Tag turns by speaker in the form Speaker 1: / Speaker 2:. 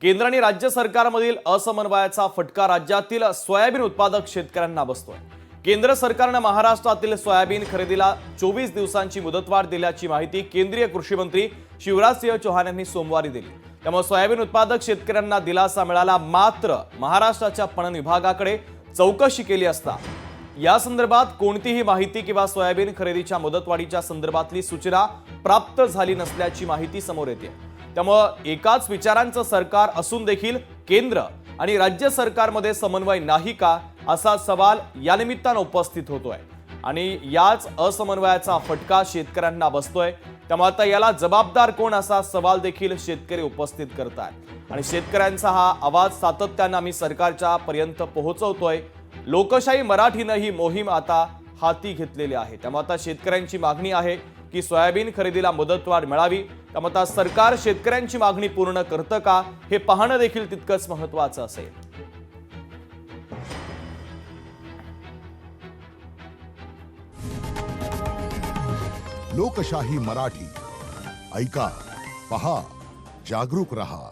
Speaker 1: केंद्र आणि राज्य सरकारमधील असमन्वयाचा फटका राज्यातील सोयाबीन उत्पादक शेतकऱ्यांना बसतोय। केंद्र सरकारने महाराष्ट्रातील सोयाबीन खरेदीला 24 दिवसांची मुदतवाढ दिल्याची माहिती केंद्रीय कृषी मंत्री शिवराजसिंह चौहान यांनी सोमवारी दिली। त्यामुळे सोयाबीन उत्पादक शेतकऱ्यांना दिलासा मिळाला। मात्र महाराष्ट्राच्या पणन विभागाकडे चौकशी केली असता या संदर्भात कोणतीही माहिती किंवा सोयाबीन खरेदीच्या मुदतवाढीच्या संदर्भातली सूचना प्राप्त झाली नसल्याची माहिती समोर येते। त्यामुळे एकाच विचारांचं सरकार असून देखील केंद्र आणि राज्य सरकारमध्ये समन्वय नाही का असा सवाल या निमित्तानं उपस्थित होतोय आणि याच असमन्वयाचा फटका शेतकऱ्यांना बसतोय। त्यामुळे आता याला जबाबदार कोण असा सवाल देखील शेतकरी उपस्थित करतात आणि शेतकऱ्यांचा हा आवाज सातत्याने आम्ही सरकारच्या पर्यंत पोहोचवतोय। लोकशाही मराठीने ही मोहीम आता हाती घेतलेली आहे। त्यामुळे आता शेतकऱ्यांची मागणी आहे की सोयाबीन खरेदीला मुदतवाढ मिळावी। त्यामुळे आता सरकार शेतकऱ्यांची मागणी पूर्ण करतं का हे पाहणं देखील तितकंच महत्त्वाचं असेल।
Speaker 2: लोकशाही मराठी ऐका, पहा, जागरूक रहा।